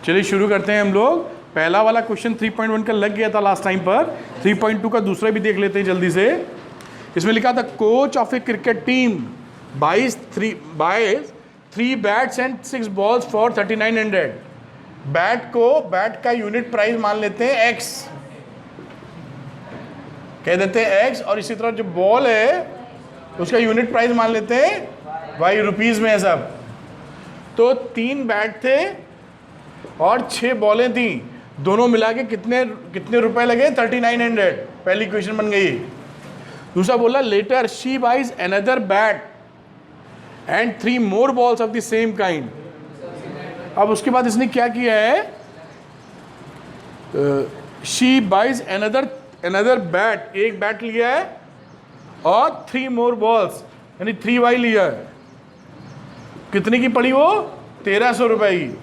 चलिए शुरू करते हैं हम लोग। पहला वाला क्वेश्चन 3.1 का लग गया था लास्ट टाइम पर, 3.2 का दूसरा भी देख लेते हैं जल्दी से। इसमें लिखा था coach of a cricket team buys 3 bats and 6 balls for 3900। Bat का यूनिट प्राइस मान लेते हैं x, कह देते हैं x, और इसी तरह जो बॉल है उसका यूनिट प्राइस मान लेते हैं y, रुपीज़ में है सब। तो 3 बैट थे और 6 बॉलें थी, दोनों मिला के कितने रुपए लगे? 3900। पहली क्वेश्चन बन गई। दूसरा बोला later she buys another bat and 3 more balls of the same kind. अब उसके बाद इसने क्या किया है? शी बाइज अनदर बैट, एक बैट लिया है और 3 मोर बॉल्स यानी 3y लिया है। कितने की पड़ी वो? 1300 रुपए की।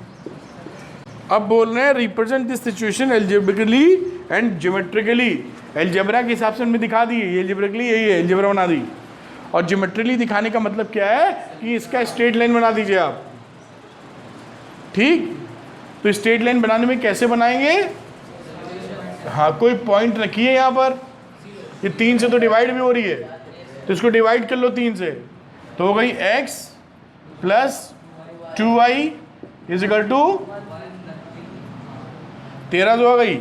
अब बोल रहे हैं represent this situation algebraically and geometrically. Algebra के हिसाब से हमने दिखा दी, ये एल्जेब्रिकली यही है, एल्जेब्रा बना दी। और ज्योमेट्रिकली दिखाने का मतलब क्या है कि इसका स्ट्रेट लाइन बना दीजिए आप। ठीक, तो स्ट्रेट लाइन बनाने में कैसे बनाएंगे? हाँ, कोई पॉइंट रखिए यहाँ पर। ये 3 से तो डिवाइड भी हो रही है, तो इसको डिवाइड कर लो 3 से, तो हो गई x plus 2y is equal to 1300 हो गई।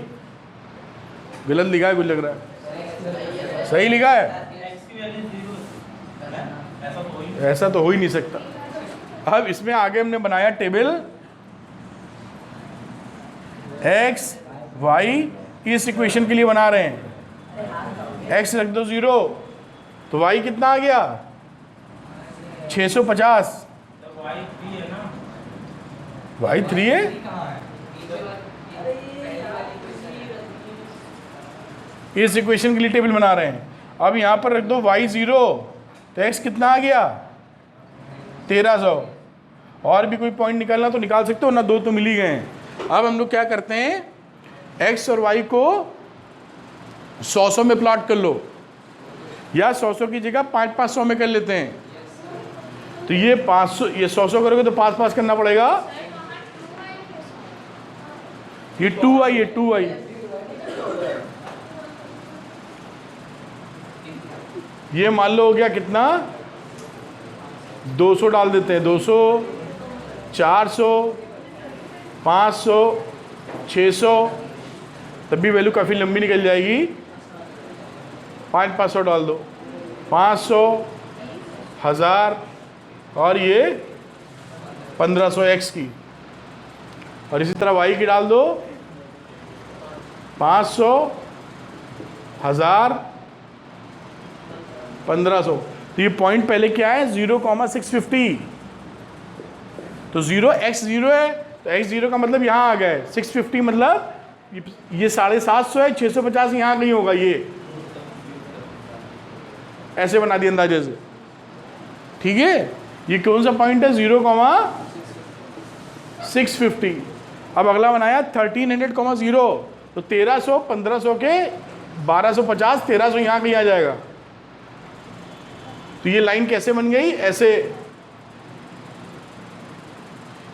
गलत लिखा है, कुछ लग रहा है सही लिखा है? ऐसा तो हो ही नहीं सकता। अब इसमें आगे हमने बनाया टेबल x y, इस इक्वेशन के लिए बना रहे हैं। x रख दो 0, तो y कितना आ गया? 650। y 3 है। इस इक्वेशन के लिए टेबल बना रहे हैं। अब यहां पर रख दो y 0, तो x कितना आ गया? 1300। और भी कोई पॉइंट निकालना तो निकाल सकते हो ना, 2 तो मिल ही गए हैं। अब हम लोग क्या करते हैं, x और y को 100 में प्लॉट कर लो, या 100 की जगह 500 में कर लेते हैं। तो ये 500, ये 100 करोगे तो 5 करना पड़ेगा। ये 2y, ये 2y, ये मान लो हो गया कितना? 200 डाल देते हैं। 200, 400, 500, 600, तब भी वैल्यू काफ़ी लंबी निकल जाएगी। 500 डाल दो, 500, 1000, और ये 1500 x की। और इसी तरह y की डाल दो, 500, 1000, 1500। तो ये पॉइंट पहले क्या है? 0,650। तो 0 x 0 है, तो x 0 का मतलब यहाँ आ गया है। 650 मतलब ये 750 है, 650 यहाँ नहीं होगा। ये ऐसे बना दिया अंदाजे से। ठीक है, ये कौन सा पॉइंट है? 0,650। अब अगला बनाया 1300,0, तो 1300, 1500 के 1250, 1300 यहाँ कहीं आ जाएगा। तो ये लाइन कैसे बन गई? ऐसे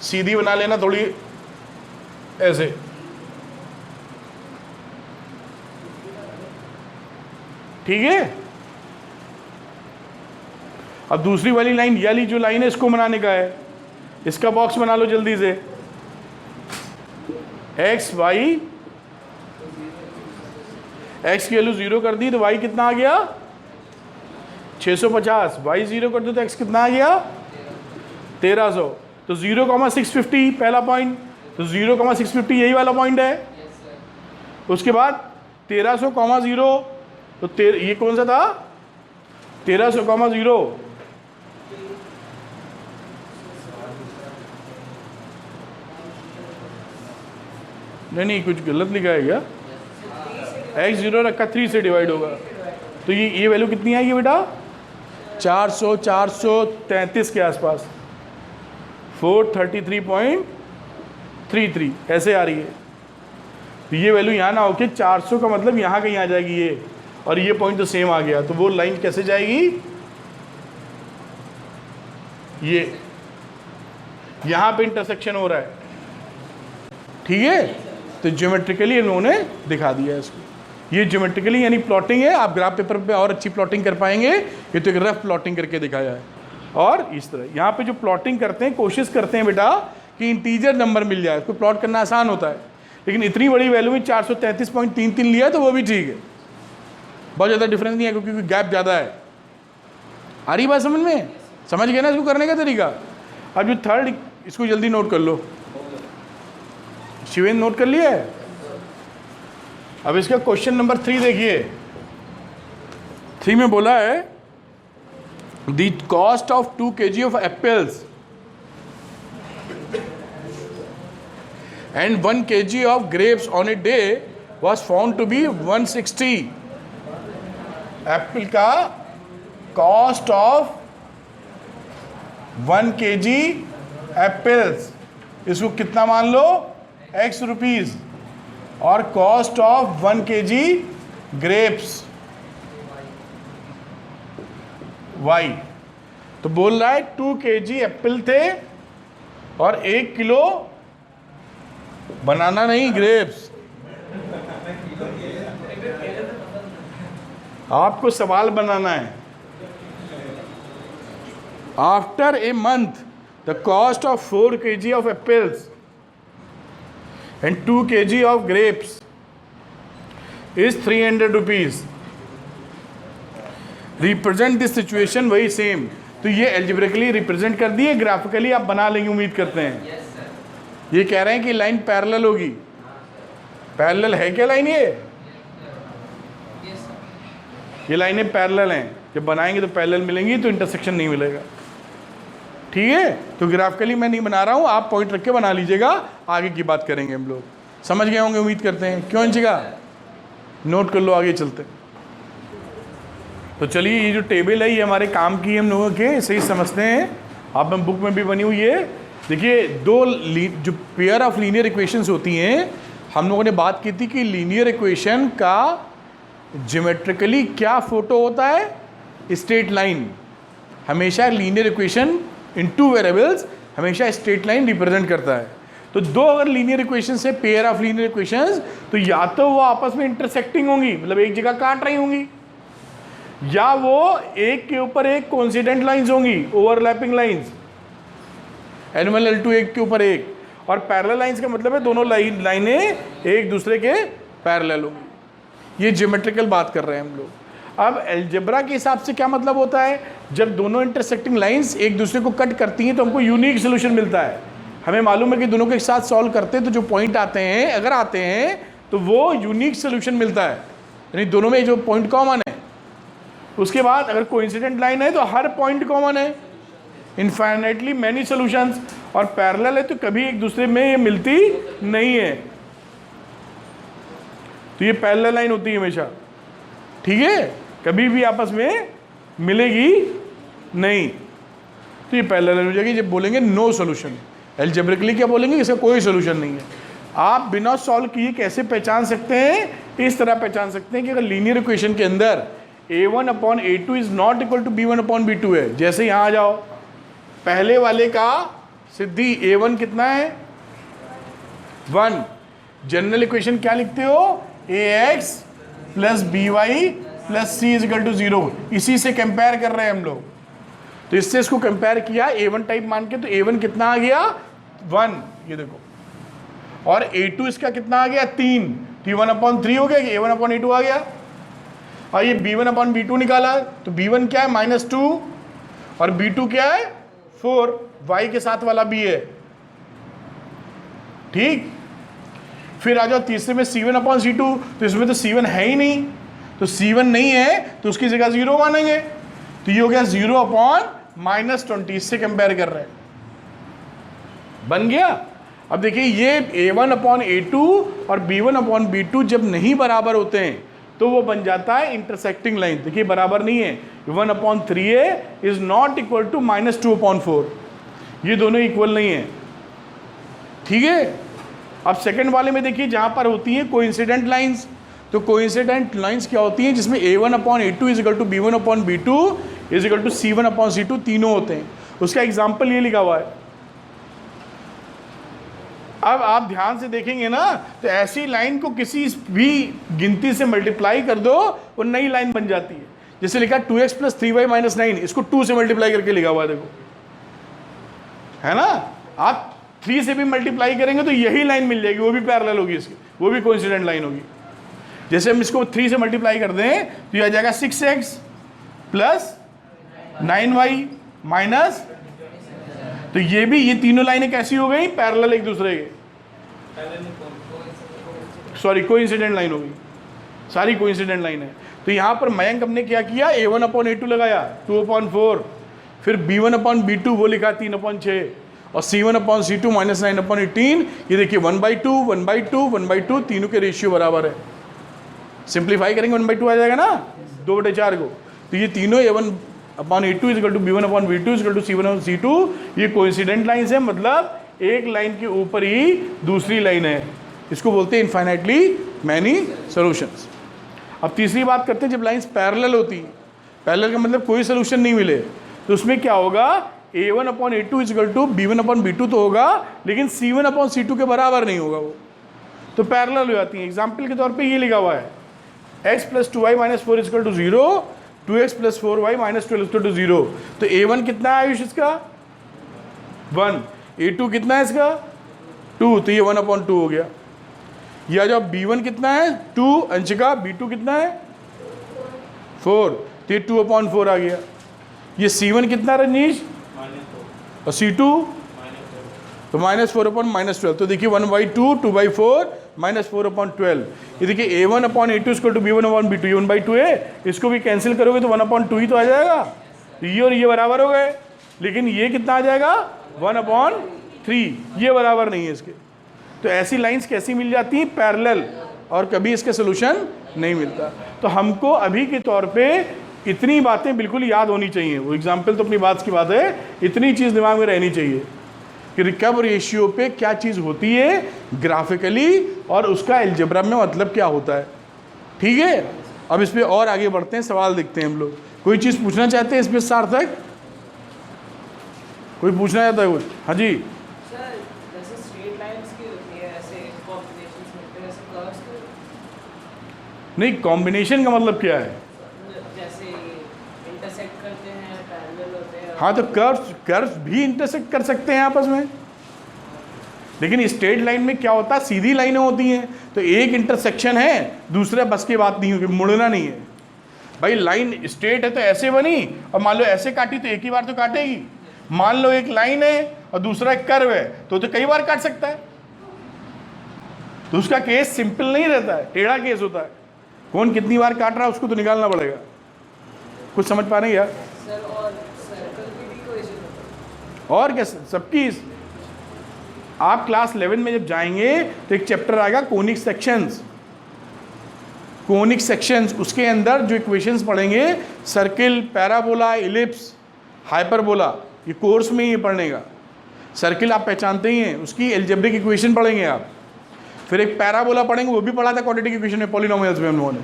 सीधी बना लेना, थोड़ी ऐसे। ठीक है, अब दूसरी वाली लाइन, ये वाली जो लाइन है, इसको बनाने का है। इसका बॉक्स बना लो जल्दी से। x y, x की वैल्यू 0 कर दी तो y कितना आ गया? 650। y 0 कर दो तो x कितना आ गया? 1300। तो 0,650 पहला पॉइंट, तो 0,650 यही वाला पॉइंट है। उसके बाद 1300,0, तो ये कौन सा था? 1300,0। नहीं, कुछ गलत लिखा है क्या? x 0 रखा, 3 से डिवाइड होगा, तो ये वैल्यू कितनी आएगी बेटा? 400, 433 के आसपास, 433.33 ऐसे आ रही है। तो ये वैल्यू यहाँ ना होके 400 का मतलब यहाँ कहीं आ जाएगी ये, और ये पॉइंट तो सेम आ गया। तो वो लाइन कैसे जाएगी? ये यहाँ पे इंटरसेक्शन हो रहा है, ठीक है, तो ज्योमेट्रिकली इन लोगों ने दिखा दिया है इसको। ये ज्योमेट्रिकली यानी प्लॉटिंग है, आप ग्राफ पेपर पे और अच्छी प्लॉटिंग कर पाएंगे। ये तो एक रफ प्लॉटिंग करके दिखाया है। और इस तरह यहाँ पे जो प्लॉटिंग करते हैं, कोशिश करते हैं बेटा कि इंटीजर नंबर मिल जाए, उसको प्लॉट करना आसान होता है। लेकिन इतनी बड़ी वैल्यू में 433.33 लिया तो वो भी ठीक है, बहुत ज़्यादा डिफरेंस नहीं है क्योंकि गैप ज़्यादा है। आ रही बात समझ में? समझ गए ना इसको करने का तरीका? अब जो थर्ड, इसको जल्दी नोट कर लो। शिवेंद्र नोट कर लिया है? अब इसका क्वेश्चन नंबर 3 देखिए। 3 में बोला है the cost of 2 kg of apples and 1 kg of grapes on a day was found to be 160। Apple का कॉस्ट ऑफ 1 kg एप्पल्स, इसको कितना मान लो, x रुपीज, और cost of 1 kg grapes y। तो बोल रहा है 2 kg एप्पल थे और 1 किलो बनाना नहीं, ग्रेप्स। आपको सवाल बनाना है। After a month the cost of 4 kg of apples and 2 kg of grapes is 300 rupees. Represent this situation, वही सेम। तो ये एल्जेब्रिकली रिप्रेजेंट कर दिए, ग्राफिकली आप बना लेंगे उम्मीद करते हैं। ये कह रहे हैं कि लाइन पैरेलल होगी। पैरेलल है क्या लाइन? ये लाइनें पैरेलल हैं, जब बनाएंगे तो पैरेलल मिलेंगी, तो इंटरसेक्शन नहीं मिलेगा। ठीक है, तो ग्राफिकली मैं नहीं बना रहा हूँ, आप पॉइंट रख के बना लीजिएगा, आगे की बात करेंगे हम लोग। समझ गए होंगे उम्मीद करते हैं, क्यों इंचिका? नोट कर लो, आगे चलते। तो चलिए, ये जो टेबल है ये हमारे काम की हम लोगों के, सही समझते हैं। आप बुक में भी बनी हुई है। देखिए, जो पेयर ऑफ लीनियर इक्वेशंस होती हैं, हम लोगों ने बात की थी कि लीनियर इक्वेशन का ज्योमेट्रिकली क्या फोटो होता है, स्ट्रेट लाइन। हमेशा लीनियर इक्वेशन इन 2 वेरिएबल्स हमेशा स्ट्रेट लाइन रिप्रेजेंट करता है। तो 2 अगर लीनियर इक्वेशंस है, पेयर ऑफ लीनियर इक्वेशंस, तो या तो वो आपस में इंटरसेक्टिंग होंगी, मतलब एक जगह काट रही होंगी, या वो एक के ऊपर एक कोइंसिडेंट लाइंस होंगी, ओवरलैपिंग लाइंस। L1 L2 एक के ऊपर एक, और पैरेलल लाइंस का मतलब है दोनों लाइनें एक दूसरे के पैरेलल होंगी। ये ज्योमेट्रिकल बात कर रहे हैं हम लोग। अब अलजेब्रा के हिसाब से क्या मतलब होता है, जब दोनों इंटरसेक्टिंग लाइंस एक दूसरे को कट करती हैं तो हमको यूनिक सोल्यूशन मिलता है। हमें मालूम है कि दोनों के साथ सॉल्व करते हैं तो जो पॉइंट आते हैं, अगर आते हैं तो वो यूनिक सोल्यूशन मिलता है, यानी दोनों में जो पॉइंट कॉमन है। उसके बाद अगर कोइंसिडेंट लाइन है तो हर पॉइंट कॉमन है, इनफाइनाइटली मैनी सॉल्यूशंस। और पैरेलल है तो कभी एक दूसरे में ये मिलती नहीं है, तो ये पैरेलल लाइन होती है हमेशा। ठीक है, कभी भी आपस में मिलेगी नहीं, तो ये पैरेलल लाइन हो जाएगी। जब बोलेंगे नो सॉल्यूशन, एल्जेब्रिकली क्या बोलेंगे, इसका कोई सॉल्यूशन नहीं है। आप बिना सॉल्व किए कैसे पहचान सकते हैं? इस तरह पहचान सकते हैं कि अगर लीनियर इक्वेशन के अंदर a1/a2 is not equal to b1/b2 है। जैसे यहाँ आ जाओ, पहले वाले का सिद्धि a1 कितना है, 1। जनरल इक्वेशन क्या लिखते हो, ax plus by plus c is equal to 0। इसी से कंपेयर कर रहे हैं हम लोग, तो इससे इसको कंपेयर किया a1 टाइप मान के, तो a1 कितना आ गया, 1, ये देखो। और a2 इसका कितना आ गया, 3, तो ये 1/3 हो गया, कि a1/a2 आ गया। और ये b1/b2 निकाला, तो b1 क्या है, -2, और b2 क्या है, 4, y के साथ वाला b है। ठीक, फिर आ जाओ तीसरे में c1/c2, तो इसमें तो c1 है ही नहीं, तो c1 नहीं है तो उसकी जगह 0 मानेंगे, तो ये हो गया 0/-20। इससे कंपेयर कर रहे हैं, बन गया। अब देखिए, ये a1/a2 और b1/b2 जब नहीं बराबर होते हैं तो वो बन जाता है इंटरसेक्टिंग लाइन। देखिए, बराबर नहीं है, 1/3a is not equal to -2/4, ये दोनों इक्वल नहीं है। ठीक है, अब सेकंड वाले में देखिए, जहां पर होती है कोइंसिडेंट लाइंस, तो कोइंसिडेंट लाइंस क्या होती हैं, जिसमें a1/a2 is equal to b1/b2 is equal to c1/c2 तीनों होते हैं। उसका एग्जाम्पल ये लिखा हुआ है, अब आप ध्यान से देखेंगे ना, तो ऐसी लाइन को किसी भी गिनती से मल्टीप्लाई कर दो, वो नई लाइन बन जाती है। जैसे लिखा 2x + 3y - 9, इसको 2 से मल्टीप्लाई करके लिखा हुआ है, देखो, है ना। आप 3 से भी मल्टीप्लाई करेंगे तो यही लाइन मिल जाएगी, वो भी पैरेलल होगी इसकी, वो भी कोइंसिडेंट लाइन होगी। जैसे हम इसको 3 से मल्टीप्लाई कर दें तो ये आ जाएगा 6x + 9y माइनस, तो ये भी, ये तीनों लाइनें कैसी हो गई, पैरेलल एक दूसरे के, सॉरी कोइंसिडेंट लाइन हो गई, सारी कोइंसिडेंट लाइन है। तो यहाँ पर मयंक हमने क्या किया, a1/a2 लगाया 2/4, फिर b1/b2 वो लिखा 3/6, और c1/c2 - 9/18। ये देखिए 1/2 1/2 1/2, तीनों के रेशियो बराबर है। सिंप्लीफाई करेंगे 1/2 आ जाएगा ना 2/4 को। तो ये तीनों a1/a2 = b1/b2 = c1/c2, ये कोइंसिडेंट लाइन्स है, मतलब एक लाइन के ऊपर ही दूसरी लाइन है। इसको बोलते हैं इनफाइनाइटली मैनी सॉल्यूशंस। अब तीसरी बात करते हैं, जब लाइन्स पैरेलल होती हैं, पैरेलल का मतलब कोई सोल्यूशन नहीं मिले, तो उसमें क्या होगा, a1/a2 = b1/b2 तो होगा, लेकिन c1/c2 के बराबर नहीं होगा वो, तो पैरेलल हो जाती है। एग्जाम्पल के तौर पे ये लिखा हुआ है x + 2y - 4 = 0, 2x + 4y - 12 = 0। तो a1 कितना है आयुष इसका, 1, a2 कितना है इसका, 2, तो ये 1/2 हो गया। या जो b1 कितना है 2, अंशिका b2 कितना है 4, तो ये 2/4 आ गया। ये c1 कितना रजनीश, और c2 तो -4/12, तो देखिए 1/2 2/4 -4/12। ये देखिए a1/a2 = b1/b2, ये 1/2 है, इसको भी कैंसिल करोगे तो 1/2 ही तो आ जाएगा। तो ये और ये बराबर हो गए, लेकिन ये कितना आ जाएगा 1/3, ये बराबर नहीं है इसके। तो ऐसी लाइंस कैसी मिल जाती हैं, पैरेलल, और कभी इसका सोल्यूशन नहीं मिलता। तो हमको अभी के तौर पे इतनी बातें बिल्कुल याद होनी चाहिए, वो एग्जाम्पल तो अपनी बात की बात है, इतनी चीज़ दिमाग में रहनी चाहिए कि रिकव रेशियो पे क्या चीज़ होती है ग्राफिकली, और उसका अलजेब्रा में मतलब क्या होता है। ठीक है, अब इस पर और आगे बढ़ते हैं, सवाल देखते हैं हम लोग। कोई चीज़ पूछना चाहते हैं इस पर सार्थक, कोई पूछना चाहता है कुछ? हाँ जी। नहीं, कॉम्बिनेशन का मतलब क्या है, जैसे इंटरसेक्ट करते हैं, पैरेलल होते हैं। हाँ, तो कर्व्स भी इंटरसेक्ट कर सकते हैं आपस में, लेकिन स्ट्रेट लाइन में क्या होता है, सीधी लाइनें होती हैं, तो एक इंटरसेक्शन है, दूसरा बस की बात नहीं होगी, मुड़ना नहीं है भाई। लाइन स्ट्रेट है तो ऐसे बनी, और मान लो ऐसे काटी तो एक ही बार तो काटेगी। मान लो एक लाइन है और दूसरा एक कर्व है, तो कई बार काट सकता है, तो उसका केस सिंपल नहीं रहता है, टेढ़ा केस होता है। कौन कितनी बार काट रहा है उसको तो निकालना पड़ेगा। कुछ समझ पा रहे हैं यार? सर, और सर्कल की भी कोई और क्या सबकी। आप क्लास 11 में जब जाएंगे तो एक चैप्टर आएगा कोनिक सेक्शंस, कोनिक सेक्शंस, उसके अंदर जो इक्वेशंस पढ़ेंगे, सर्किल, पैराबोला, इलिप्स, हाइपरबोला, ये कोर्स में ही पढ़ने का। सर्किल आप पहचानते ही हैं, उसकी एल्जेब्रिक इक्वेशन पढ़ेंगे आप। फिर एक पैराबोला पढ़ेंगे, वो भी पढ़ा था क्वाड्रेटिक इक्वेशन में, पॉलिनोमियल्स में हम लोगों ने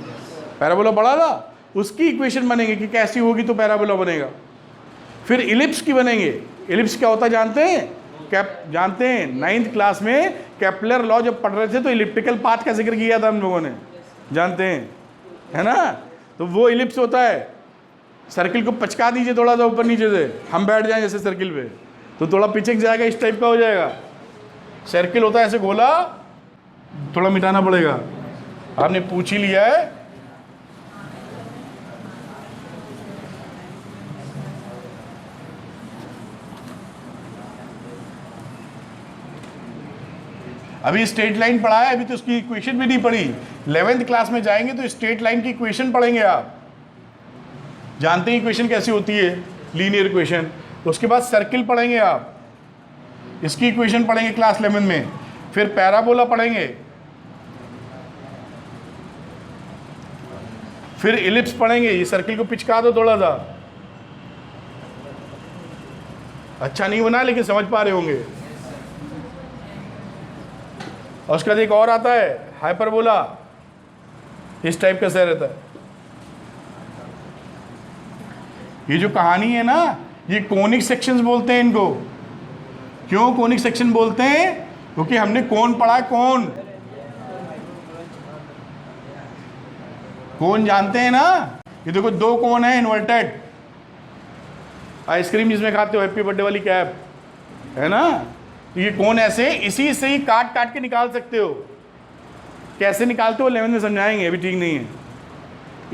पैराबोला पढ़ा था, उसकी इक्वेशन बनेंगे कि कैसी होगी तो पैराबोला बनेगा। फिर इलिप्स की बनेंगे। इलिप्स क्या होता है जानते हैं? जानते हैं 9th क्लास में केपलर लॉ जब पढ़ रहे थे तो इलिप्टिकल पाथ का जिक्र किया था हम लोगों ने, जानते हैं, है ना। तो वो इलिप्स होता है। सर्किल को पचका दीजिए थोड़ा सा ऊपर नीचे से, हम बैठ जाएं जैसे सर्किल पे, तो थोड़ा पिचक जाएगा, इस टाइप का हो जाएगा। सर्किल होता है ऐसे गोला, थोड़ा मिटाना पड़ेगा। आपने पूछ ही लिया है। अभी स्ट्रेट लाइन पढ़ा है, अभी तो उसकी इक्वेशन भी नहीं पढ़ी। 11th क्लास में जाएंगे तो स्ट्रेट लाइन की इक्वेशन पढ़ेंगे आप। जानते हैं इक्वेशन कैसी होती है, लीनियर इक्वेशन। तो उसके बाद सर्किल पढ़ेंगे आप, इसकी इक्वेशन पढ़ेंगे क्लास 11 में। फिर पैराबोला पढ़ेंगे, फिर इलिप्स पढ़ेंगे। ये सर्किल को पिचका दो थोड़ा सा, अच्छा नहीं बना लेकिन समझ पा रहे होंगे। और उसके बाद एक और आता है हाइपरबोला, इस टाइप का सह रहता है। ये जो कहानी है ना, ये कोनिक सेक्शंस बोलते हैं इनको। क्यों कोनिक सेक्शन बोलते हैं? क्योंकि हमने कोण पढ़ा है, कोण जानते हैं ना, ये देखो दो कोण है इन्वर्टेड, आइसक्रीम जिसमें खाते हो हैप्पी बर्थडे वाली कैप है ना, तो ये कोण ऐसे इसी से ही काट काट के निकाल सकते हो। कैसे निकालते हो 11 में समझाएंगे, अभी ठीक नहीं है।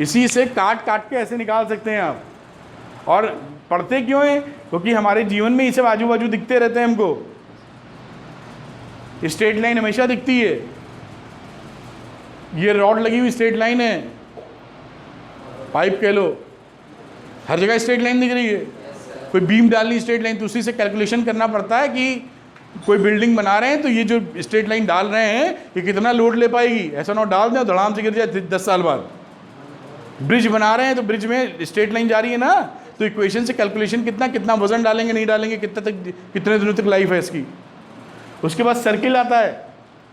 इसी से काट काट के ऐसे निकाल सकते हैं आप। और पढ़ते क्यों हैं? क्योंकि हमारे जीवन में इसे आजू बाजू दिखते रहते हैं हमको। स्ट्रेट लाइन हमेशा दिखती है, ये रॉड लगी हुई स्ट्रेट लाइन है, पाइप कह लो, हर जगह स्ट्रेट लाइन दिख रही है। कोई बीम डालनी स्ट्रेट लाइन, तो उसी से कैलकुलेशन करना पड़ता है कि कोई बिल्डिंग बना रहे हैं तो ये जो स्ट्रेट लाइन डाल रहे हैं ये कितना लोड ले पाएगी। ऐसा ना डाल दें धड़ाम से गिर जाए 10 साल बाद। ब्रिज बना रहे हैं तो ब्रिज में स्ट्रेट लाइन जा रही है ना, तो इक्वेशन से कैलकुलेशन कितना वजन डालेंगे नहीं डालेंगे, कितने दिनों तक लाइफ है इसकी। उसके बाद सर्किल आता है,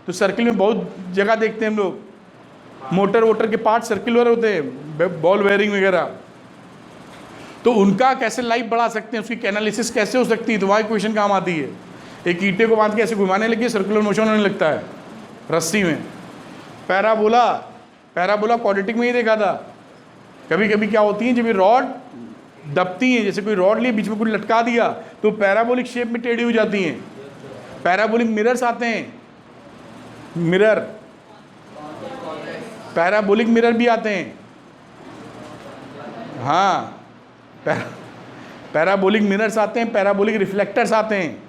तो सर्किल में बहुत जगह देखते हैं हम लोग, मोटर वोटर के पार्ट सर्कुलर होते हैं, बॉल वेयरिंग वगैरह, तो उनका कैसे लाइफ बढ़ा सकते हैं, उसकी एनालिसिस कैसे हो सकती है, तो वहाँ इक्वेशन काम आती है। एक ईंटे को बांध के ऐसे घुमाने लगी, सर्कुलर मोशन होने लगता है रस्सी में। पैराबोला क्वाड्रेटिक में ही देखा था। कभी कभी क्या होती है, जब ये रॉड दबती हैं, जैसे कोई रॉड लिए बीच में कुछ लटका दिया तो पैराबोलिक शेप में टेढ़ी हो जाती हैं। पैराबोलिक मिरर्स आते हैं, पैराबोलिक मिरर भी आते हैं। हाँ, पैराबोलिक मिरर्स आते हैं, पैराबोलिक रिफ्लेक्टर्स आते हैं।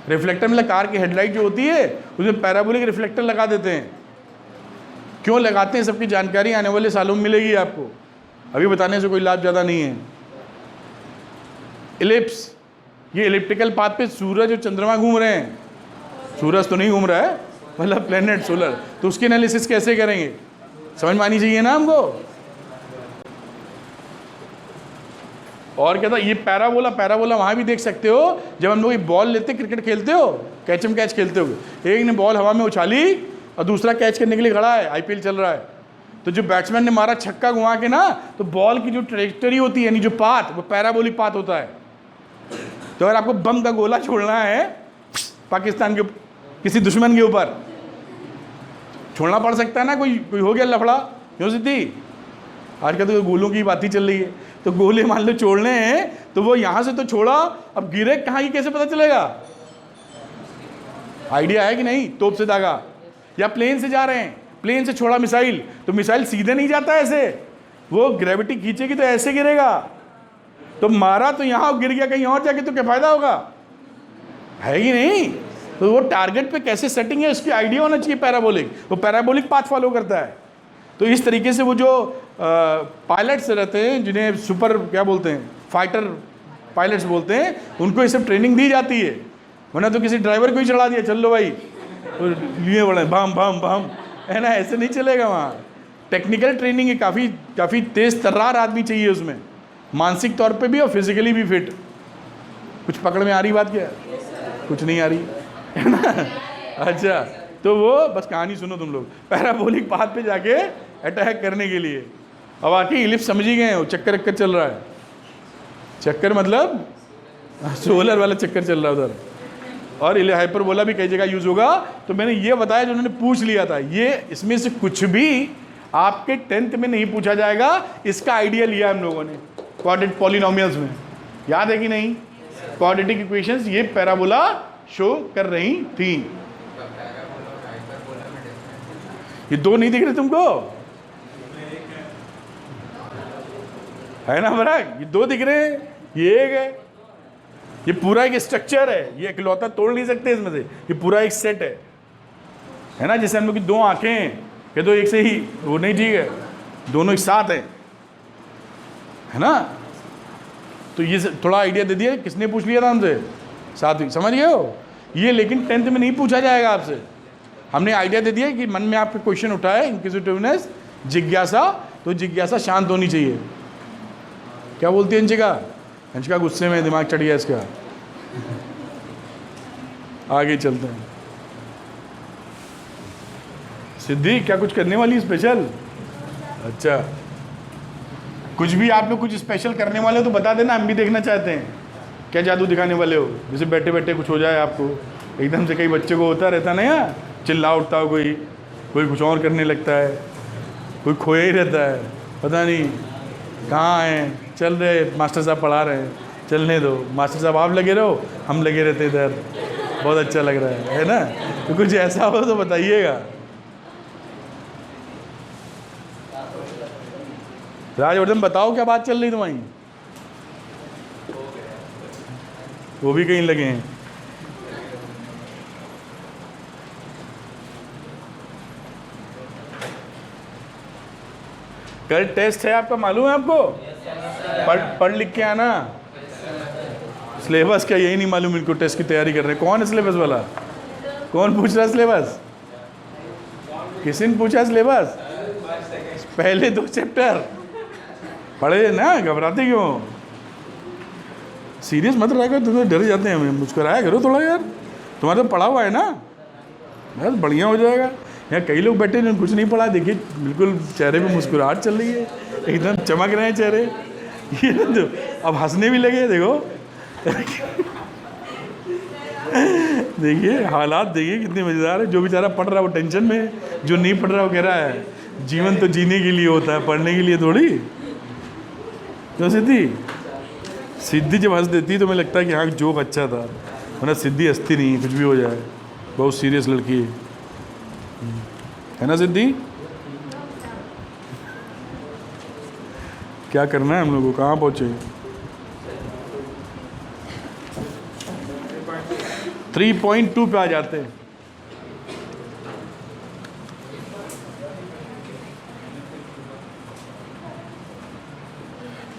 रिफ्लेक्टर मतलब कार की हेडलाइट जो होती है उसमें पैराबोलिक रिफ्लेक्टर लगा देते हैं। क्यों लगाते हैं, सबकी जानकारी आने वाले सालों में मिलेगी आपको, अभी बताने से कोई लाभ ज़्यादा नहीं है। इलिप्स, ये इलिप्टिकल पाथ पे सूरज और चंद्रमा घूम रहे हैं, सूरज तो नहीं घूम रहा है, मतलब प्लेनेट सोलर, तो उसकी एनालिसिस कैसे करेंगे, समझ में आनी चाहिए ना हमको। और क्या था, ये पैराबोला वहाँ भी देख सकते हो, जब हम लोग बॉल लेते क्रिकेट खेलते हो, कैचम कैच खेलते हो, एक ने बॉल हवा में उछाली और दूसरा कैच करने के लिए खड़ा है, आईपीएल चल रहा है, तो जो बैट्समैन ने मारा छक्का घुमा के ना, तो बॉल की जो ट्रेजेक्टरी होती है, यानी जो पाथ, वो पैराबोलिक पाथ होता है। तो अगर आपको बम का गोला छोड़ना है पाकिस्तान के किसी दुश्मन के ऊपर, छोड़ना पड़ सकता है ना, कोई हो गया लफड़ा, क्यों सिद्धि, आजकल तो गोलों की बात ही चल रही है, तो गोले मान लो छोड़ने हैं तो वो यहाँ से तो छोड़ा, अब गिरे कहाँ, ये कैसे पता चलेगा, आइडिया है कि नहीं। तोप से दागा, या प्लेन से जा रहे हैं, प्लेन से छोड़ा मिसाइल, तो मिसाइल सीधे नहीं जाता ऐसे, वो ग्रेविटी खींचेगी तो ऐसे गिरेगा, तो मारा तो यहाँ गिर गया कहीं और जाके, तो क्या फायदा होगा, है कि नहीं। तो वो टारगेट पे कैसे सेटिंग है उसकी आइडिया होना चाहिए पैराबोलिक, वो पैराबोलिक पाथ फॉलो करता है। तो इस तरीके से वो जो पायलट्स रहते हैं, जिन्हें सुपर क्या बोलते हैं, फाइटर पायलट्स बोलते हैं, उनको ये सब ट्रेनिंग दी जाती है, वरना तो किसी ड्राइवर को ही चढ़ा दिया, चल लो भाई, तो लिए बड़े भम भम भम, है ना, ऐसे नहीं चलेगा। वहाँ टेक्निकल ट्रेनिंग है, काफ़ी तेज़ तर्रार आदमी चाहिए उसमें, मानसिक तौर पे भी और फिजिकली भी फिट। कुछ पकड़ में आ रही बात क्या, कुछ नहीं आ रही है ना। अच्छा, तो वो बस कहानी सुनो तुम लोग, पैराबोलिक पाथ पे जाके अटैक करने के लिए। अब आके इलिप्स समझ ही गए हो, चक्कर चल रहा है, चक्कर मतलब सोलर वाला चक्कर चल रहा है उधर, और हाइपरबोला भी कई जगह यूज होगा। तो मैंने ये बताया जो उन्होंने पूछ लिया था, ये इसमें से कुछ भी आपके 10th में नहीं पूछा जाएगा, इसका आइडिया लिया हम लोगों ने क्वाड्रेटिक पॉलिनोमियल्स में, याद है कि नहीं। क्वाड्रेटिक इक्वेशंस ये पैराबोला शो कर रही थी। ये दो नहीं दिख रहे तुमको, है ना फर्क, ये दो दिख रहे हैं, ये एक है, ये पूरा एक स्ट्रक्चर है, ये इकलौता तोड़ नहीं सकते इसमें से, ये पूरा एक सेट है ना। जैसे हम लोग की दो आंखें हैं, ये तो एक से ही, वो नहीं ठीक है, दोनों एक साथ है ना। तो ये थोड़ा आइडिया दे दिया, किसने पूछ लिया था हमसे, साथ, समझ गए हो ये। लेकिन 10th में नहीं पूछा जाएगा आपसे, हमने आइडिया दे दिया कि मन में आपके क्वेश्चन उठा है, इंक्विजिटिवनेस, जिज्ञासा, तो जिज्ञासा शांत होनी चाहिए। क्या बोलती है अंशिका गुस्से में दिमाग चढ़ गया इसका। आगे चलते हैं। सिद्धि क्या कुछ करने वाली स्पेशल? अच्छा, कुछ भी आप लोग कुछ स्पेशल करने वाले हो तो बता देना, हम भी देखना चाहते हैं क्या जादू दिखाने वाले हो, जैसे बैठे बैठे कुछ हो जाए आपको, एकदम से कई बच्चों को होता रहता ना यार, चिल्ला उठता हो कोई, कोई कुछ और करने लगता है, कोई खोया ही रहता है, पता नहीं कहाँ हैं, चल रहे मास्टर साहब पढ़ा रहे हैं, चलने दो मास्टर साहब, आप लगे रहो, हम लगे रहते इधर, बहुत अच्छा लग रहा है ना। तो कुछ ऐसा हो तो बताइएगा। राजवर्धन बताओ क्या बात चल रही तुम्हारी, वो भी कहीं लगे हैं। कल टेस्ट है आपका, मालूम है आपको? पढ़ लिख के आना। सिलेबस क्या यही नहीं मालूम इनको, टेस्ट की तैयारी कर रहे हैं। कौन है सिलेबस वाला? कौन पूछ रहा है सिलेबस? किसी ने पूछा सिलेबस? पहले 2 चैप्टर पढ़े ना, घबराते क्यों? सीरियस मत रहा करो, तुम तो डर जाते हैं, हमें मुस्कुराया करो थोड़ा यार, तुम्हारा तो पढ़ा हुआ है ना, बस बढ़िया हो जाएगा। यहाँ कई लोग बैठे हैं कुछ नहीं पढ़ा, देखिए बिल्कुल चेहरे पे मुस्कुराहट चल रही है, एकदम चमक रहे हैं चेहरे, ये तो अब हंसने भी लगे, देखो देखिए हालात, देखिए कितने मज़ेदार है। जो बेचारा पढ़ रहा है वो टेंशन में है, जो नहीं पढ़ रहा वो कह रहा है जीवन तो जीने के लिए होता है, पढ़ने के लिए थोड़ी। क्यों सिद्धि जब हंस देती तो मुझे लगता है कि हाँ जोक अच्छा था, वरना सिद्धि हंसती नहीं, कुछ भी हो जाए, बहुत सीरियस लड़की है ना सिद्धि। क्या करना है हम लोगों को, कहाँ पहुँचे? 3.2 पे आ जाते हैं।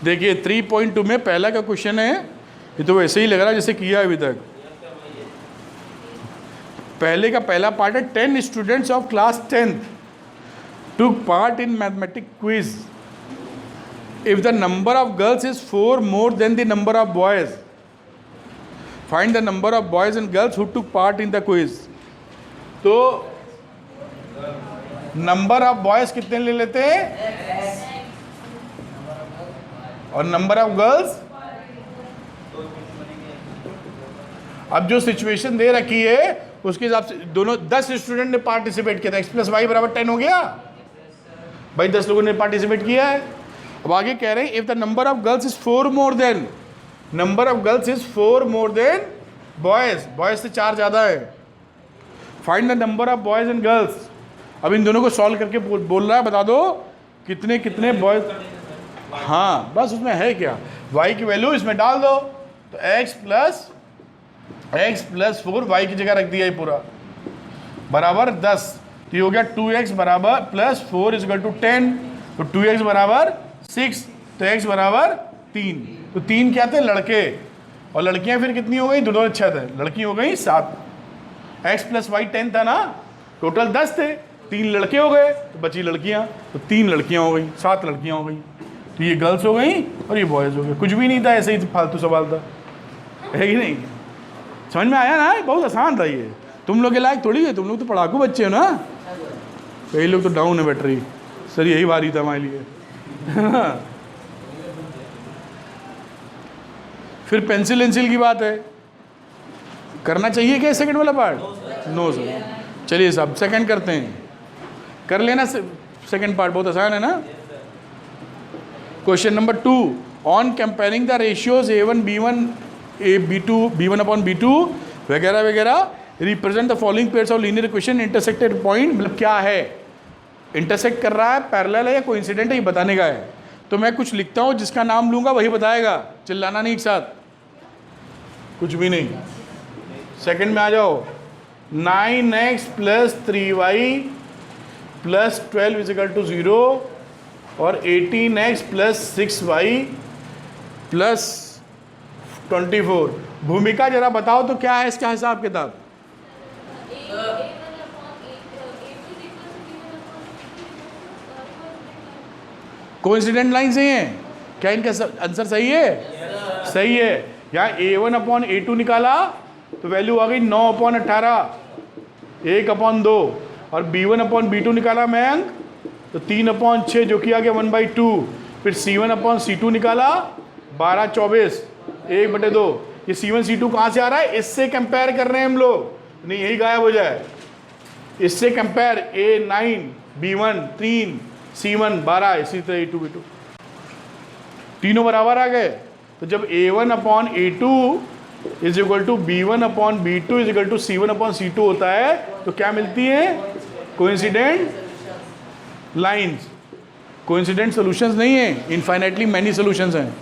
देखिए 3.2 में पहला का क्वेश्चन है, ये तो वैसे ही लग रहा है जैसे किया अभी तक। पहले का पहला पार्ट है 10 students of class 10th took part in mathematics quiz. If the number of girls is 4 more than the number of boys, find the number of boys and girls who took part in the quiz. तो number of boys कितने ले लेते हैं और number of girls. अब जो situation दे रखी है उसके हिसाब से दोनों 10 स्टूडेंट ने पार्टिसिपेट किया था, x + y = 10 हो गया भाई, 10 लोगों ने पार्टिसिपेट किया है। अब आगे कह रहे हैं if the number of girls is 4 more than, number of girls is 4 more than boys, boys से 4 ज़्यादा है, find the number of boys and girls. अब इन दोनों को सॉल्व करके बोल रहा है बता दो कितने कितने बॉयज। हाँ बस उसमें है क्या, y की वैल्यू इसमें डाल दो, तो x + 4 y की जगह रख दिया ये पूरा बराबर 10, तो ये हो गया 2x बराबर +4 = 10, तो 2x बराबर 6, तो x बराबर 3। तो 3 क्या थे? लड़के, और लड़कियां फिर कितनी हो गई? दोनों 6 थे, लड़की हो गई 7। x + y 10 था ना, टोटल 10 थे, 3 लड़के हो गए तो बची लड़कियां, तो 3 लड़कियां हो गई, 7 लड़कियां हो गई, तो ये गर्ल्स हो गई और ये बॉयज़ हो गए। कुछ भी नहीं था, ऐसे ही फालतू सवाल था, है कि नहीं? समझ में आया ना? बहुत आसान था ये, तुम लोग के लायक थोड़ी है, तुम लोग तो पढ़ाकू बच्चे हो ना, कई लोग तो डाउन है बैटरी, सर यही बारी था हमारे लिए फिर पेंसिल वेंसिल की बात है, करना चाहिए क्या सेकंड वाला पार्ट? No sir. चलिए साहब सेकंड करते हैं, कर लेना सेकंड पार्ट, बहुत आसान है ना। Question number 2, on comparing the ratios A1 B1 B2 B1/B2 वगैरह वगैरह, represent the following pairs of linear equation intersected point. मतलब क्या है, इंटरसेक्ट कर रहा है, पैरेलल है या कोइंसिडेंट है, ये बताने का है। तो मैं कुछ लिखता हूँ, जिसका नाम लूँगा वही बताएगा, चिल्लाना नहीं एक साथ, कुछ भी नहीं। सेकंड में आ जाओ, 9x + 3y + 12 = 0 और 18x + 6y + 24। भूमिका जरा बताओ तो क्या है इसका हिसाब किताब? कोइंसिडेंट लाइन सही है क्या? इनका आंसर सही है? सही है। यहाँ A1/A2 निकाला तो वैल्यू आ गई 9/18, 1/2, और B1/B2 निकाला मैं अंक, तो 3/6 जो कि आ गया 1/2। फिर C1/C2 निकाला 12/24, 1/2। ये C1 C2 कहाँ से आ रहा है? इससे कंपेयर कर रहे हैं हम लोग, नहीं यही गायब हो जाए। इससे कंपेयर A9 B1 3 C1 12, इसी तरह A2 B2 तीनों बराबर आ गए। तो जब A1 upon A2 is equal to B1 upon B2 is equal to C1 upon C2 होता है तो क्या मिलती है? Coincident lines. कोइंसिडेंट सॉल्यूशंस नहीं है, इनफाइनाइटली मैनी सॉल्यूशंस हैं,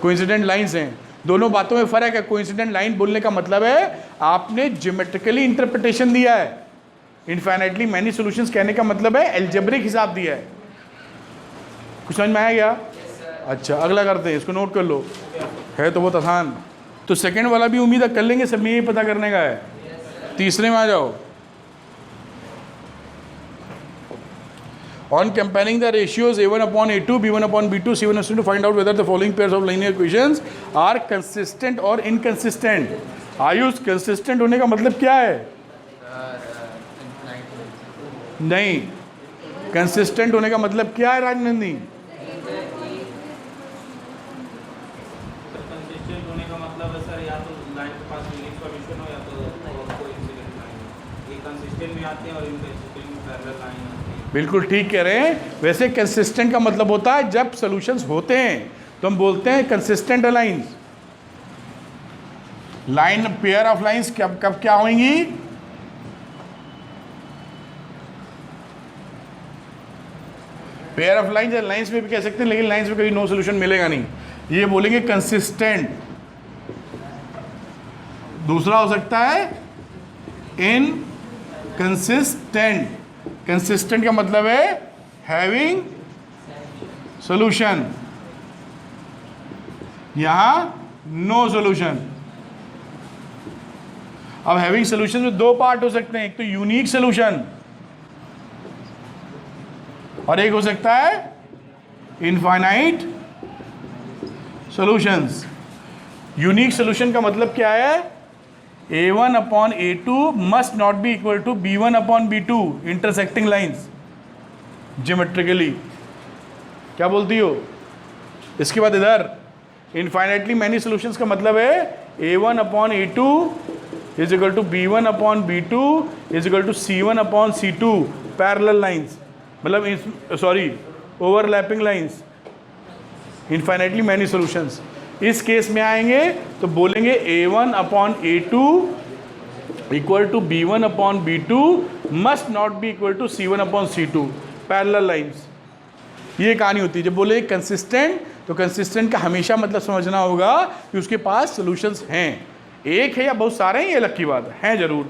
कोइंसिडेंट लाइंस हैं। दोनों बातों में फ़र्क है। कोइंसिडेंट लाइन बोलने का मतलब है आपने ज्योमेट्रिकली इंटरप्रिटेशन दिया है, इनफाइनाइटली मैनी सॉल्यूशंस कहने का मतलब है एल्जेब्रिक हिसाब दिया है। कुछ समझ में आया क्या? अच्छा, अगला करते हैं, इसको नोट कर लो, है तो बहुत आसान। तो सेकंड वाला भी उम्मीद कर लेंगे, सब में यही पता करने का है। तीसरे में आ जाओ। On comparing the ratios A1 upon A2, B1 upon B2, C1 and C2 to find out whether the following pairs of linear equations are consistent or inconsistent. Ayush, consistent होने का मतलब क्या है? नहीं, consistent होने का मतलब क्या है राजनंदी? कंसिस्टेंट होने का मतलब है सर या तो लाइन के पास यूनिक सॉल्यूशन हो या तो कोइंसिडेंट लाइन। ये कंसिस्टेंट में आते हैं और इनकंसिस्टेंट में पैरेलल लाइन आती है। बिल्कुल ठीक कह रहे हैं। वैसे कंसिस्टेंट का मतलब होता है जब सॉल्यूशंस होते हैं तो हम बोलते हैं consistent lines. Line pair of lines कब कब क्या होंगी? पेयर ऑफ लाइंस या लाइंस में भी कह सकते हैं, लेकिन लाइंस में कभी नो सॉल्यूशन मिलेगा नहीं, ये बोलेंगे कंसिस्टेंट। दूसरा हो सकता है इनकंसिस्टेंट। कंसिस्टेंट का मतलब है हैविंग सॉल्यूशन, यहां नो सॉल्यूशन। अब हैविंग सॉल्यूशन में दो पार्ट हो सकते हैं, एक तो यूनिक सॉल्यूशन और एक हो सकता है इनफाइनाइट सॉल्यूशंस। यूनिक सॉल्यूशन का मतलब क्या है? A1 upon A2 must not be equal to B1 upon B2 intersecting lines geometrically. क्या बोलती हो? इसके बाद इधर इनफाइनाइटली मैनी सॉल्यूशंस का मतलब है A1 upon A2 is equal to B1 upon B2 is equal to C1 upon C2 parallel lines, मतलब sorry overlapping lines, infinitely many solutions. इस केस में आएंगे तो बोलेंगे A1 upon A2 equal to B1 upon B2 must not be equal to C1 upon C2 parallel lines. ये कहानी होती है। जब बोले कंसिस्टेंट तो कंसिस्टेंट का हमेशा मतलब समझना होगा कि उसके पास सॉल्यूशंस हैं, एक है या बहुत सारे हैं ये अलग की बात है जरूर।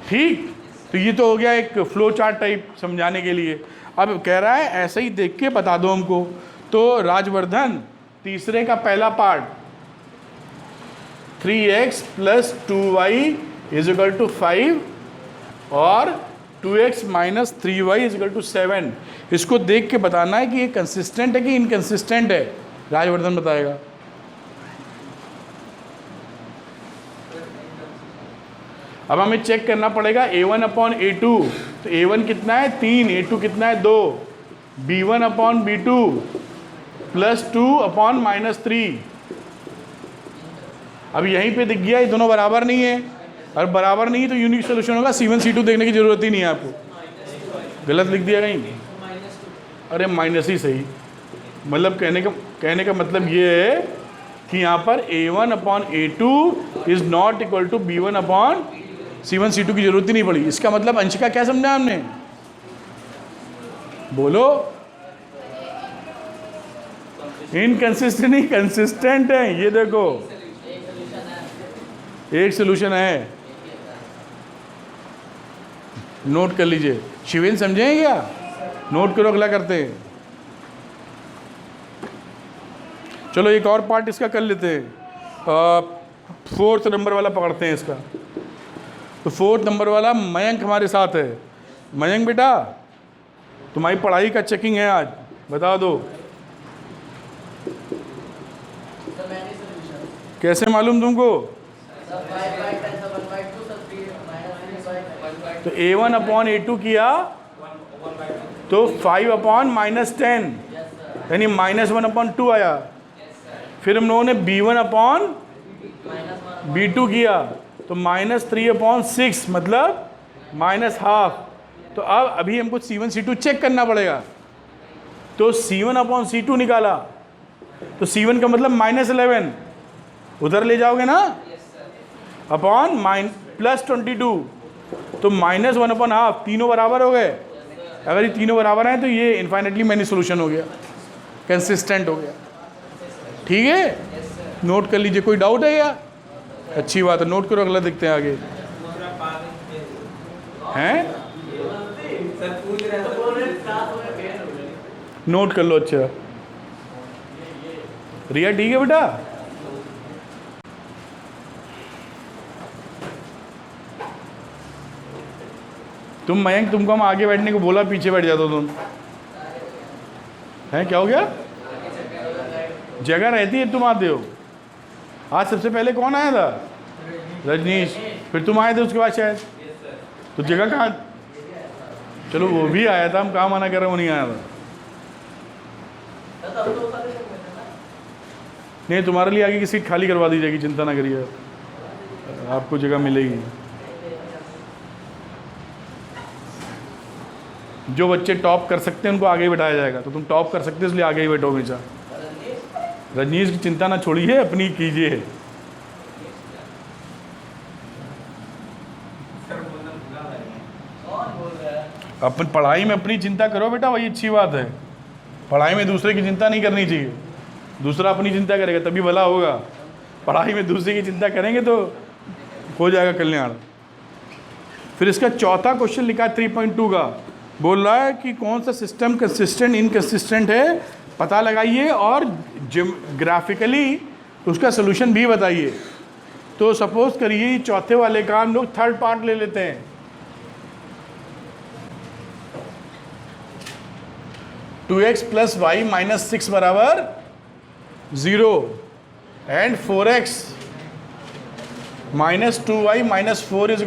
ठीक, तो ये तो हो गया एक फ्लो चार्ट टाइप समझाने के लिए। अब कह रहा है ऐसे ही देख के बता दो हमको। तो राजवर्धन तीसरे का पहला part 3x plus 2y is equal to 5 और 2x minus 3y is equal to 7, इसको देख के बताना है कि ये कंसिस्टेंट है कि इनकंसिस्टेंट है। राजवर्धन बताएगा। अब हमें चेक करना पड़ेगा A1 अपॉन A2, तो A1 कितना है 3, A2 कितना है 2, B1 upon B2 plus 2 upon minus 3। अब यहीं पे दिख गया ये दोनों बराबर नहीं है, और बराबर नहीं तो यूनिक सोल्यूशन होगा C1 C2 देखने की जरूरत ही नहीं है आपको। गलत लिख दिया कहीं? अरे माइनस ही सही। मतलब कहने का मतलब ये है कि यहाँ पर A1 upon A2 is not equal to B1 upon C1 C2 की जरूरत ही नहीं पड़ी। इसका मतलब अंशिका क्या समझा हमने? बोलो। इनकंसिस्टेंट नहीं कंसिस्टेंट है। ये देखो एक सोल्यूशन है, नोट कर लीजिए। शिवेन समझे क्या? नोट करो, अगला करते हैं। चलो एक और पार्ट इसका कर लेते हैं। 4th नंबर वाला पकड़ते हैं इसका। तो 4th नंबर वाला मयंक हमारे साथ है। मयंक बेटा तुम्हारी पढ़ाई का चेकिंग है आज, बता दो कैसे मालूम तुमको? तो A1 अपॉन A2 किया तो 5 अपॉन माइनस 10 यानी -1 अपॉन 2 आया। फिर हम लोगों ने B1 अपॉन B2 किया तो -3/6 मतलब -½ तो अब अभी हमको C1 C2 चेक करना पड़ेगा। तो C1/C2 निकाला तो C1 का मतलब -11 उधर ले जाओगे ना, अपॉन +22 तो -1/½ तीनों बराबर हो गए। अगर ये तीनों बराबर हैं तो ये इन्फाइनेटली मैनी सोल्यूशन हो गया, कंसिस्टेंट हो गया। ठीक है, नोट कर लीजिए। कोई डाउट है या? अच्छी बात है, नोट करो, अगला देखते हैं आगे। हैं नोट कर लो। अच्छा रिया ठीक है बेटा? तुम मयंक, तुमको हम आगे बैठने को बोला, पीछे बैठ जाते हो तुम। हैं क्या हो गया? जगह रहती है, तुम आते हो। आज सबसे पहले कौन आया था? रजनीश। फिर तुम आए थे उसके बाद शायद। तो जगह कहाँ? चलो वो भी आया था, हम कहाँ मना कर रहे हैं, वो नहीं आया था। नहीं, तुम्हारे लिए आगे की सीट खाली करवा दी जाएगी, चिंता ना करिए, आपको जगह मिलेगी। जो बच्चे टॉप कर सकते हैं उनको आगे ही बैठाया जाएगा। तो तुम टॉप कर सकते हो इसलिए आगे ही बैठो हमेशा। रजनीश की चिंता ना छोड़िए, अपनी कीजिए। अपन पढ़ाई में अपनी चिंता करो बेटा, वही अच्छी बात है। पढ़ाई में दूसरे की चिंता नहीं करनी चाहिए, दूसरा अपनी चिंता करेगा तभी भला होगा। पढ़ाई में दूसरे की चिंता करेंगे तो हो जाएगा कल्याण। फिर इसका चौथा क्वेश्चन लिखा है 3.2 का, बोल रहा है कि कौन सा सिस्टम कंसिस्टेंट इनकंसिस्टेंट है पता लगाइए और ग्राफिकली उसका सोल्यूशन भी बताइए। तो सपोज करिए चौथे वाले का हम लोग थर्ड पार्ट ले लेते हैं। 2x + y - 6 बराबर 0 एंड 4x - 2y - 4 =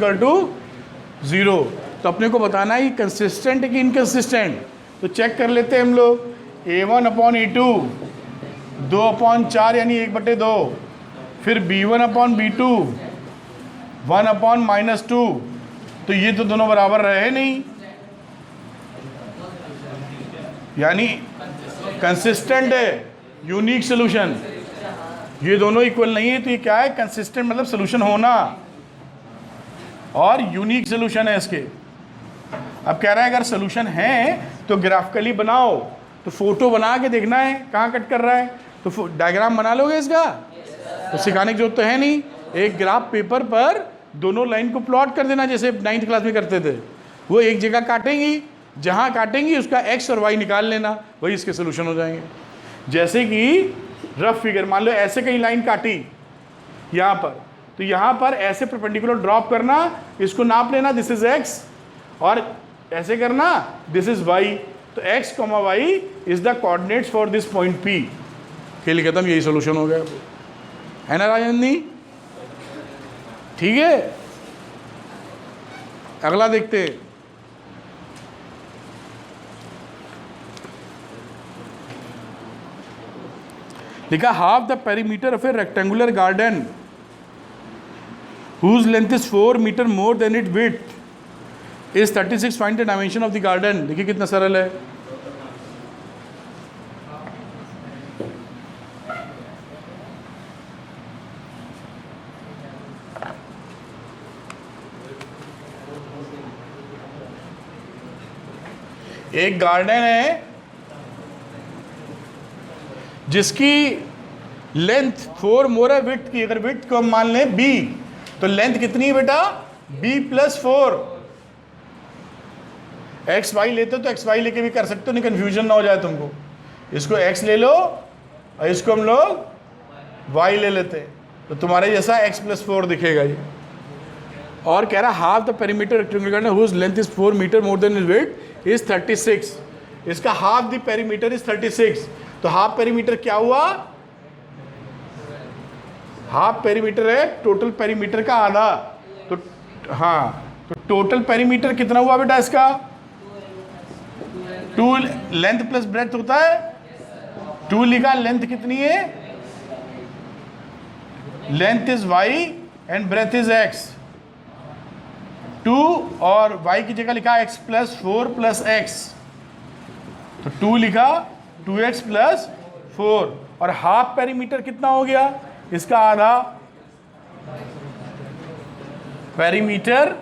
0। तो अपने को बताना है कि कंसिस्टेंट है कि इनकंसिस्टेंट। तो चेक कर लेते हैं हम लोग। A1/A2 2/4 यानी 1/2, फिर B1/B2 1/-2। तो ये तो दोनों बराबर रहे नहीं, यानी कंसिस्टेंट है, यूनिक सोल्यूशन। ये दोनों इक्वल नहीं है तो ये क्या है? कंसिस्टेंट मतलब सोल्यूशन होना, और यूनिक सोल्यूशन है इसके। अब कह रहा है अगर सोल्यूशन है तो ग्राफिकली बनाओ। तो फोटो बना के देखना है कहाँ कट कर रहा है। तो डायग्राम बना लोगे इसका? तो सिखाने की जरूरत तो है नहीं। एक ग्राफ पेपर पर दोनों लाइन को प्लॉट कर देना, जैसे 9th क्लास में करते थे। वो एक जगह काटेंगी, जहाँ काटेंगी उसका x और y निकाल लेना, वही इसके सोल्यूशन हो जाएंगे। जैसे कि रफ फिगर मान लो ऐसे कहीं लाइन काटी यहाँ पर, तो यहाँ पर ऐसे परपेंडिकुलर ड्रॉप करना, इसको नाप लेना, दिस इज x, और ऐसे करना, दिस इज y। तो x, y is the coordinates for this point P। खेल खत्म, यही सोल्यूशन हो गया, है ना राजनंदी? ठीक है, अगला देखते हैं। लिखा half the perimeter of A rectangular garden whose length is 4 meter more than its width is 36, find the dimension of the garden। देखिए कितना सरल है। एक गार्डन है जिसकी लेंथ 4 मोर है विड्थ की। अगर विड्थ को हम मान लें b, तो लेंथ कितनी है बेटा? b + 4। एक्स वाई लेते हो तो एक्स वाई लेके भी कर सकते हो, नहीं कंफ्यूजन ना हो जाए तुमको। इसको x ले लो और इसको हम लोग y ले लेते हैं, तो तुम्हारे जैसा x + 4 दिखेगा ये। और कह रहा half the perimeter rectangular garden whose length is 4 metre more than is width is 36। इसका हाफ द पेरीमीटर इज 36। तो हाफ पेरीमीटर क्या हुआ? हाफ पेरीमीटर है टोटल पेरीमीटर का आधा। तो हाँ, तो टोटल पेरीमीटर कितना हुआ बेटा इसका? 2 लेंथ प्लस ब्रेथ होता है, 2 लिखा। लेंथ कितनी है? Length is y and breath is x। 2 और y की जगह लिखा x प्लस 4 प्लस x, तो 2 लिखा 2x प्लस 4, और हाफ पेरीमीटर कितना हो गया, इसका आधा, पेरीमीटर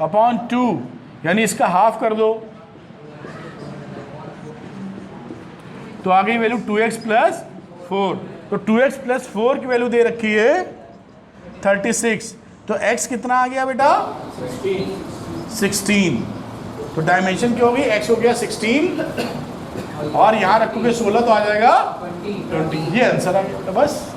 अपॉन 2, यानी इसका हाफ कर दो, तो आ गई वैल्यू 2x प्लस 4। तो 2x प्लस 4 की वैल्यू दे रखी है 36, तो x कितना आ गया बेटा 16। तो डायमेंशन क्या होगी, x हो गया 16 और यहाँ रखोगे 16 तो आ जाएगा 20। ये आंसर आ गया बस।